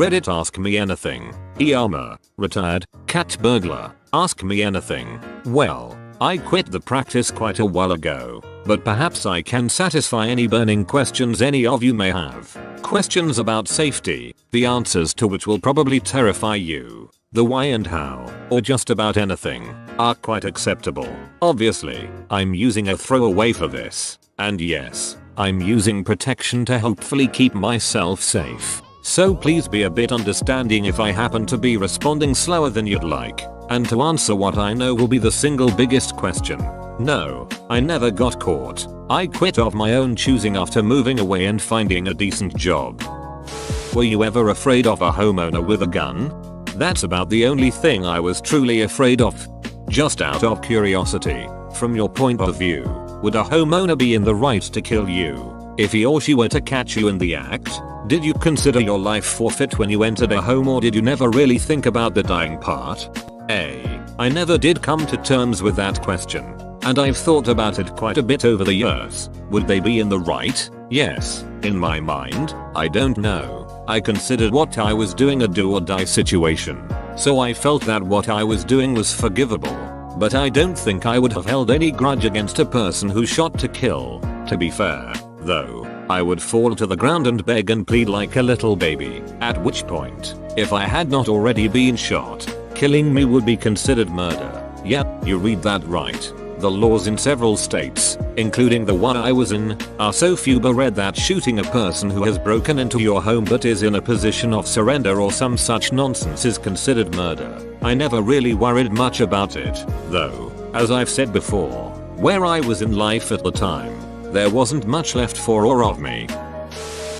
Reddit ask me anything. Iyama, retired, cat burglar, ask me anything. Well, I quit the practice quite a while ago, but perhaps I can satisfy any burning questions any of you may have. Questions about safety, the answers to which will probably terrify you. The why and how, or just about anything, are quite acceptable. Obviously, I'm using a throwaway for this, and yes, I'm using protection to hopefully keep myself safe. So please be a bit understanding if I happen to be responding slower than you'd like. And to answer what I know will be the single biggest question. No, I never got caught. I quit of my own choosing after moving away and finding a decent job. Were you ever afraid of a homeowner with a gun? That's about the only thing I was truly afraid of. Just out of curiosity, from your point of view, would a homeowner be in the right to kill you if he or she were to catch you in the act? Did you consider your life forfeit when you entered a home, or did you never really think about the dying part? I never did come to terms with that question, and I've thought about it quite a bit over the years. Would they be in the right? Yes, in my mind, I don't know. I considered what I was doing a do or die situation, so I felt that what I was doing was forgivable. But I don't think I would have held any grudge against a person who shot to kill. To be fair, though, I would fall to the ground and beg and plead like a little baby, at which point, if I had not already been shot, killing me would be considered murder. Yep, you read that right. The laws in several states, including the one I was in, are so few-read that shooting a person who has broken into your home but is in a position of surrender or some such nonsense is considered murder. I never really worried much about it, though, as I've said before, where I was in life at the time, there wasn't much left for or of me.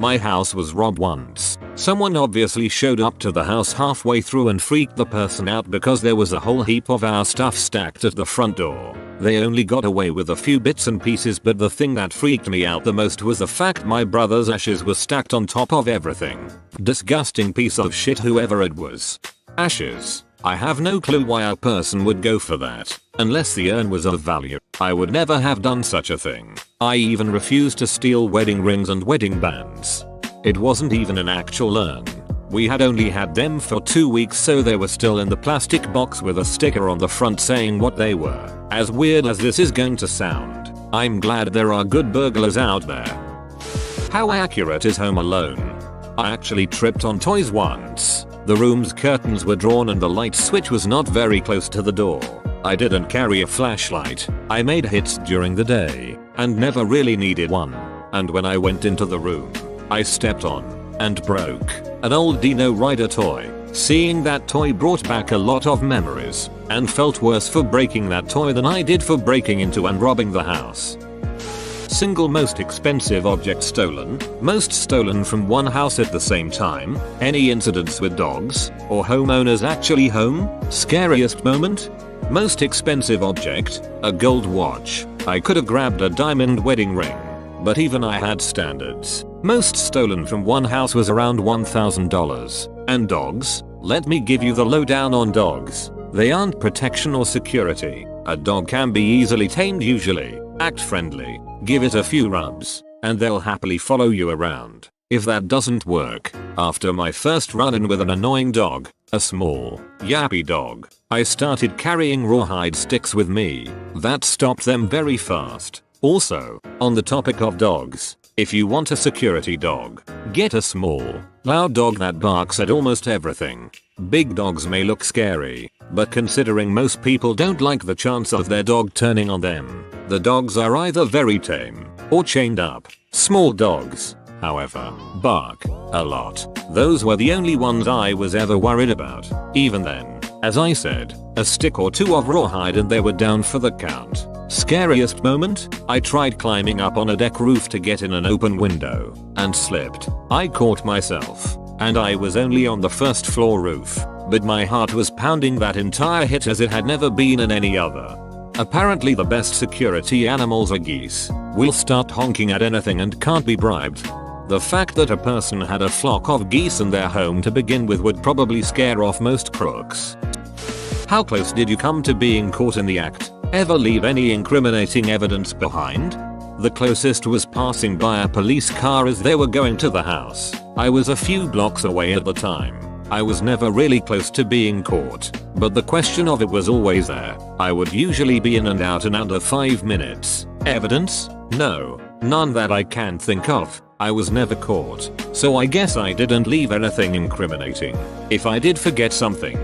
My house was robbed once. Someone obviously showed up to the house halfway through and freaked the person out because there was a whole heap of our stuff stacked at the front door. They only got away with a few bits and pieces, but the thing that freaked me out the most was the fact my brother's ashes were stacked on top of everything. Disgusting piece of shit, whoever it was. Ashes. I have no clue why a person would go for that, unless the urn was of value. I would never have done such a thing. I even refused to steal wedding rings and wedding bands. It wasn't even an actual urn. We had only had them for 2 weeks, so they were still in the plastic box with a sticker on the front saying what they were. As weird as this is going to sound, I'm glad there are good burglars out there. How accurate is Home Alone? I actually tripped on toys once. The room's curtains were drawn and the light switch was not very close to the door. I didn't carry a flashlight. I made hits during the day and never really needed one. And when I went into the room, I stepped on and broke an old Dino Rider toy. Seeing that toy brought back a lot of memories, and felt worse for breaking that toy than I did for breaking into and robbing the house. Single most expensive object stolen, most stolen from one house at the same time, any incidents with dogs, or homeowners actually home, scariest moment? Most expensive object, a gold watch. I could have grabbed a diamond wedding ring, but even I had standards. Most stolen from one house was around $1,000. And dogs? Let me give you the lowdown on dogs. They aren't protection or security. A dog can be easily tamed usually. Act friendly, give it a few rubs, and they'll happily follow you around. If that doesn't work, after my first run-in with an annoying dog, a small, yappy dog, I started carrying rawhide sticks with me. That stopped them very fast. Also, on the topic of dogs, if you want a security dog, get a small, loud dog that barks at almost everything. Big dogs may look scary, but considering most people don't like the chance of their dog turning on them, the dogs are either very tame or chained up. Small dogs, however, bark a lot. Those were the only ones I was ever worried about. Even then, as I said, a stick or two of rawhide and they were down for the count. Scariest moment? I tried climbing up on a deck roof to get in an open window and slipped. I caught myself, and I was only on the first floor roof, but my heart was pounding that entire hit as it had never been in any other. Apparently the best security animals are geese. Will start honking at anything and can't be bribed. The fact that a person had a flock of geese in their home to begin with would probably scare off most crooks. How close did you come to being caught in the act? Ever leave any incriminating evidence behind? The closest was passing by a police car as they were going to the house. I was a few blocks away at the time. I was never really close to being caught, but the question of it was always there. I would usually be in and out in under 5 minutes. Evidence? No, none that I can think of. I was never caught, so I guess I didn't leave anything incriminating. If I did forget something.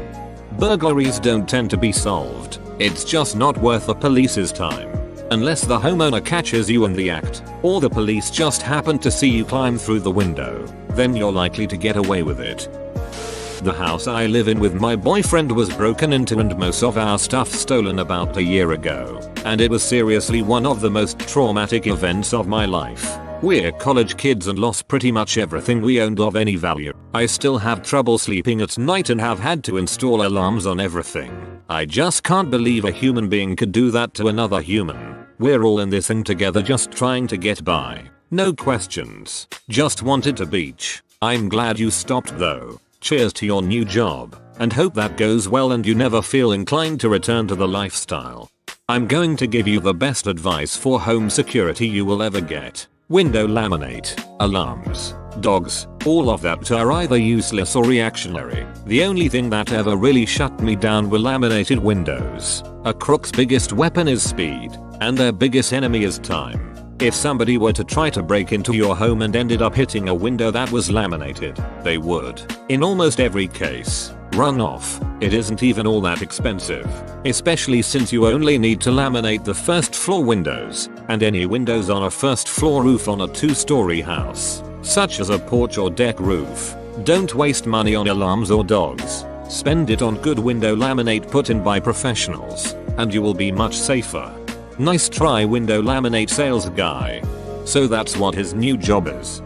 Burglaries don't tend to be solved. It's just not worth the police's time. Unless the homeowner catches you in the act, or the police just happen to see you climb through the window, then you're likely to get away with it. The house I live in with my boyfriend was broken into and most of our stuff stolen about a year ago, and it was seriously one of the most traumatic events of my life. We're college kids and lost pretty much everything we owned of any value. I still have trouble sleeping at night and have had to install alarms on everything. I just can't believe a human being could do that to another human. We're all in this thing together just trying to get by. No questions. Just wanted to beach. I'm glad you stopped though. Cheers to your new job, and hope that goes well and you never feel inclined to return to the lifestyle. I'm going to give you the best advice for home security you will ever get. Window laminate, alarms, dogs, all of that are either useless or reactionary. The only thing that ever really shut me down were laminated windows. A crook's biggest weapon is speed, and their biggest enemy is time. If somebody were to try to break into your home and ended up hitting a window that was laminated, they would, in almost every case, run off. It isn't even all that expensive, especially since you only need to laminate the first floor windows, and any windows on a first floor roof on a 2-story house, such as a porch or deck roof. Don't waste money on alarms or dogs. Spend it on good window laminate put in by professionals, and you will be much safer. Nice try, window laminate sales guy. So that's what his new job is.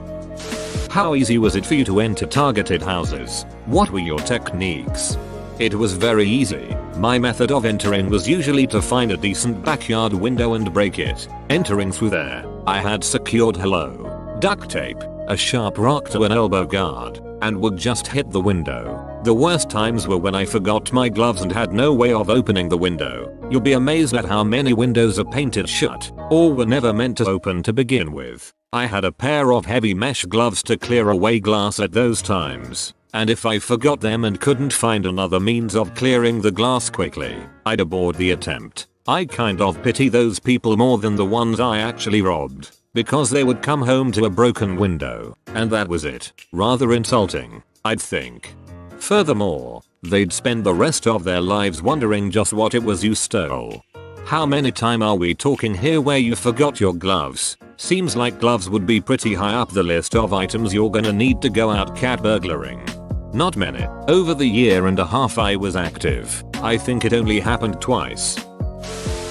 How easy was it for you to enter targeted houses? What were your techniques? It was very easy. My method of entering was usually to find a decent backyard window and break it. Entering through there, I had secured hello, duct tape, a sharp rock to an elbow guard, and would just hit the window. The worst times were when I forgot my gloves and had no way of opening the window. You'll be amazed at how many windows are painted shut, or were never meant to open to begin with. I had a pair of heavy mesh gloves to clear away glass at those times, and if I forgot them and couldn't find another means of clearing the glass quickly, I'd abort the attempt. I kind of pity those people more than the ones I actually robbed, because they would come home to a broken window, and that was it. Rather insulting, I'd think. Furthermore, they'd spend the rest of their lives wondering just what it was you stole. How many times are we talking here where you forgot your gloves? Seems like gloves would be pretty high up the list of items you're gonna need to go out cat burglaring. Not many. Over the year and a half I was active, I think it only happened twice.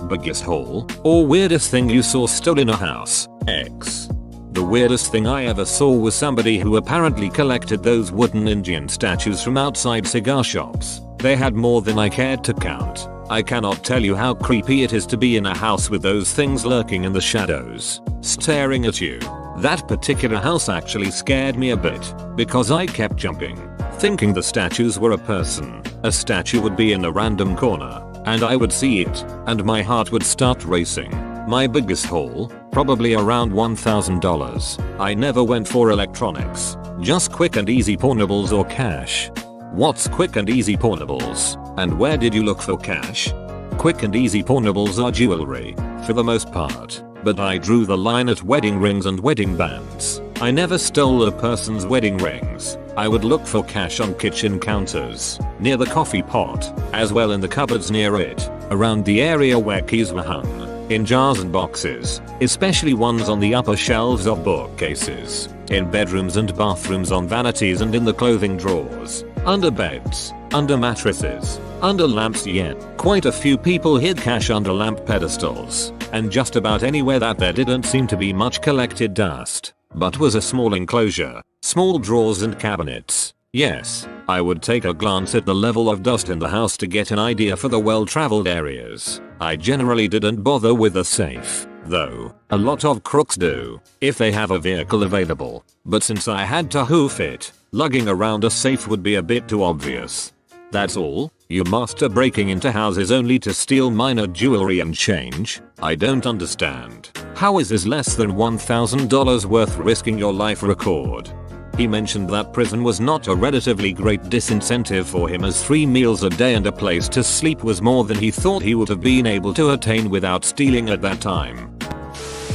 Biggest haul or weirdest thing you saw stolen in a house? X. The weirdest thing I ever saw was somebody who apparently collected those wooden Indian statues from outside cigar shops. They had more than I cared to count. I cannot tell you how creepy it is to be in a house with those things lurking in the shadows, staring at you. That particular house actually scared me a bit, because I kept jumping, thinking the statues were a person. A statue would be in a random corner, and I would see it, and my heart would start racing. My biggest haul? Probably around $1,000. I never went for electronics, just quick and easy pornables or cash. What's quick and easy pornables, and where did you look for cash? Quick and easy pornables are jewelry, for the most part, but I drew the line at wedding rings and wedding bands. I never stole a person's wedding rings. I would look for cash on kitchen counters, near the coffee pot, as well in the cupboards near it, around the area where keys were hung, in jars and boxes, especially ones on the upper shelves of bookcases, in bedrooms and bathrooms, on vanities and in the clothing drawers, under beds, under mattresses, under lamps. Yet, quite a few people hid cash under lamp pedestals, and just about anywhere that there didn't seem to be much collected dust, but was a small enclosure, small drawers and cabinets. Yes, I would take a glance at the level of dust in the house to get an idea for the well-traveled areas. I generally didn't bother with a safe, though. A lot of crooks do, if they have a vehicle available. But since I had to hoof it, lugging around a safe would be a bit too obvious. That's all? You master breaking into houses only to steal minor jewelry and change? I don't understand. How is this less than $1,000 worth risking your life? Record. He mentioned that prison was not a relatively great disincentive for him, as 3 meals a day and a place to sleep was more than he thought he would have been able to attain without stealing at that time.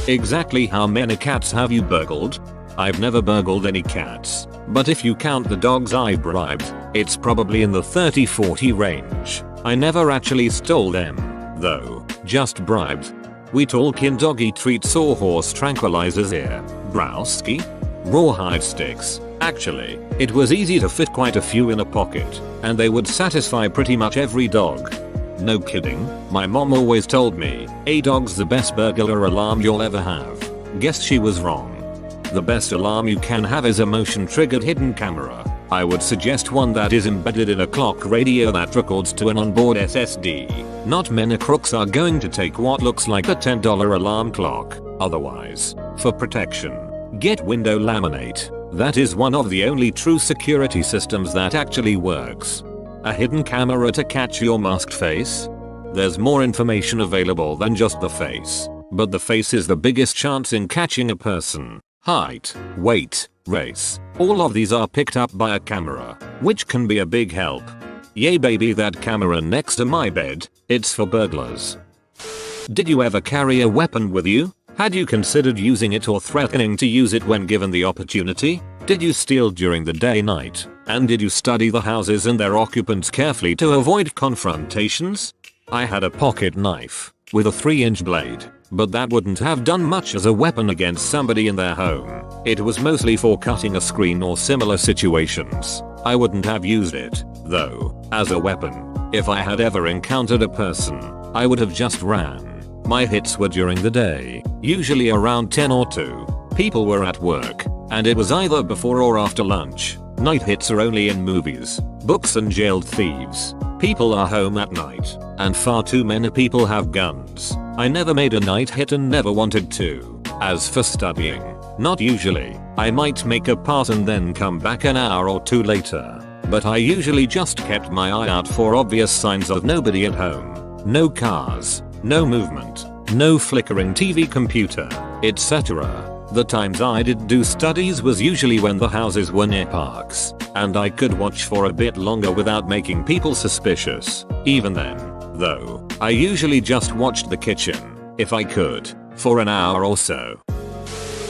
Exactly how many cats have you burgled? I've never burgled any cats, but if you count the dogs I bribed, it's probably in the 30-40 range. I never actually stole them, though, just bribed. We talk in doggy treats or horse tranquilizers here, browski? Rawhide sticks. Actually, it was easy to fit quite a few in a pocket, and they would satisfy pretty much every dog. No kidding, my mom always told me, a dog's the best burglar alarm you'll ever have. Guess she was wrong. The best alarm you can have is a motion triggered hidden camera. I would suggest one that is embedded in a clock radio that records to an onboard SSD. Not many crooks are going to take what looks like a $10 alarm clock. Otherwise, for protection, get window laminate. That is one of the only true security systems that actually works. A hidden camera to catch your masked face? There's more information available than just the face, but the face is the biggest chance in catching a person. Height, weight, race, all of these are picked up by a camera, which can be a big help. Yay baby, that camera next to my bed, it's for burglars. Did you ever carry a weapon with you? Had you considered using it or threatening to use it when given the opportunity? Did you steal during the day-night? And did you study the houses and their occupants carefully to avoid confrontations? I had a pocket knife with a 3-inch blade, but that wouldn't have done much as a weapon against somebody in their home. It was mostly for cutting a screen or similar situations. I wouldn't have used it, though, as a weapon. If I had ever encountered a person, I would have just ran. My hits were during the day, usually around 10 or 2. People were at work, and it was either before or after lunch. Night hits are only in movies, books and jailed thieves. People are home at night, and far too many people have guns. I never made a night hit and never wanted to. As for studying, not usually. I might make a pass and then come back an hour or 2 later. But I usually just kept my eye out for obvious signs of nobody at home. No cars, no movement, no flickering TV, computer, etc. The times I did do studies was usually when the houses were near parks, and I could watch for a bit longer without making people suspicious. Even then, though, I usually just watched the kitchen, if I could, for an hour or so.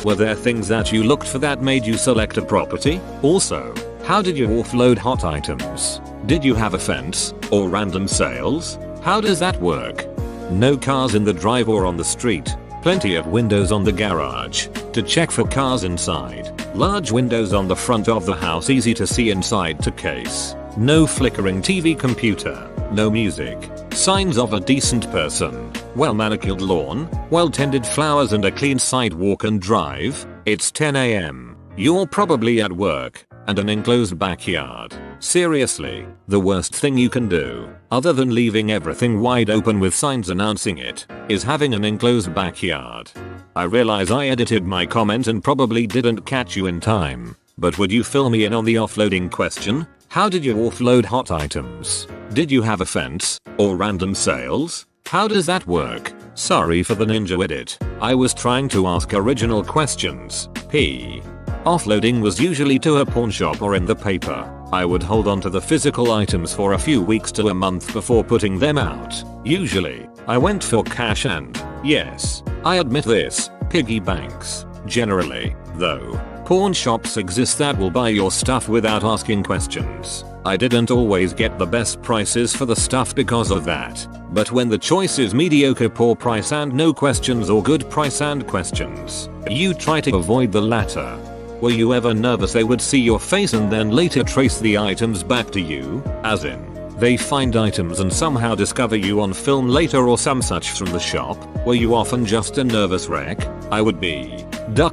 Were there things that you looked for that made you select a property? Also, how did you offload hot items? Did you have a fence, or random sales? How does that work? No cars in the drive or on the street. Plenty of windows on the garage to check for cars inside. Large windows on the front of the house, easy to see inside to case. No flickering TV, computer. No music. Signs of a decent person. Well manicured lawn, well tended flowers and a clean sidewalk and drive. It's 10 AM. You're probably at work, and an enclosed backyard. Seriously, the worst thing you can do, other than leaving everything wide open with signs announcing it, is having an enclosed backyard. I realize I edited my comment and probably didn't catch you in time, but would you fill me in on the offloading question? How did you offload hot items? Did you have a fence, or random sales? How does that work? Sorry for the ninja edit. I was trying to ask original questions. P. Offloading was usually to a pawn shop or in the paper. I would hold on to the physical items for a few weeks to a month before putting them out. Usually, I went for cash and, yes, I admit this, piggy banks. Generally, though, pawn shops exist that will buy your stuff without asking questions. I didn't always get the best prices for the stuff because of that. But when the choice is mediocre poor price and no questions or good price and questions, you try to avoid the latter. Were you ever nervous they would see your face and then later trace the items back to you? As in, they find items and somehow discover you on film later or some such from the shop? Were you often just a nervous wreck? I would be.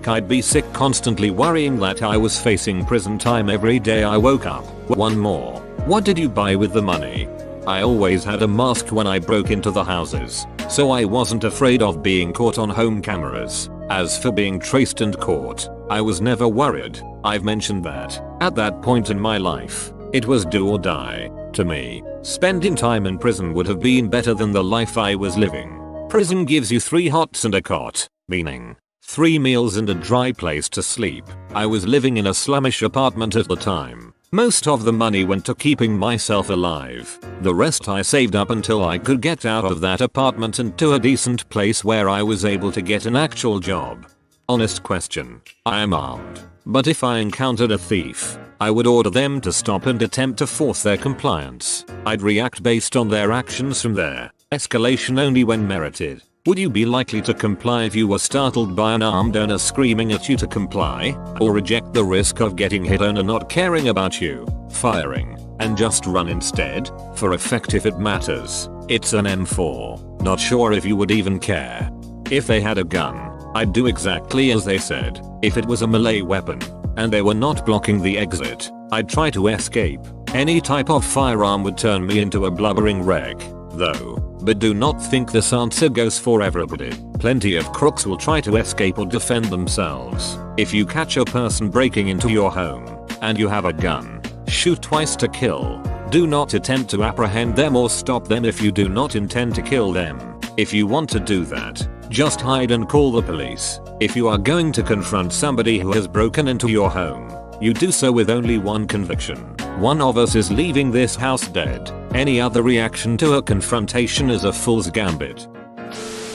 I'd be sick constantly worrying that I was facing prison time every day I woke up. One more. What did you buy with the money? I always had a mask when I broke into the houses, so I wasn't afraid of being caught on home cameras. As for being traced and caught, I was never worried. I've mentioned that. At that point in my life, it was do or die. To me, spending time in prison would have been better than the life I was living. Prison gives you 3 hots and a cot, meaning 3 meals and a dry place to sleep. I was living in a slummish apartment at the time. Most of the money went to keeping myself alive. The rest I saved up until I could get out of that apartment and to a decent place where I was able to get an actual job. Honest question. I am armed, but if I encountered a thief, I would order them to stop and attempt to force their compliance. I'd react based on their actions from there. Escalation only when merited. Would you be likely to comply if you were startled by an armed owner screaming at you to comply, or reject the risk of getting hit owner not caring about you, firing, and just run instead? For effect if it matters, it's an M4. Not sure if you would even care. If they had a gun, I'd do exactly as they said. If it was a melee weapon, and they were not blocking the exit, I'd try to escape. Any type of firearm would turn me into a blubbering wreck, though. But do not think this answer goes for everybody. Plenty of crooks will try to escape or defend themselves. If you catch a person breaking into your home, and you have a gun, shoot twice to kill. Do not attempt to apprehend them or stop them if you do not intend to kill them. If you want to do that, just hide and call the police. If you are going to confront somebody who has broken into your home, you do so with only one conviction. One of us is leaving this house dead. Any other reaction to a confrontation is a fool's gambit.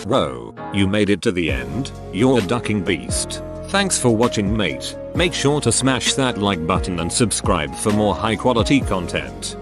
Whoa, you made it to the end? You're a ducking beast. Thanks for watching, mate. Make sure to smash that like button and subscribe for more high quality content.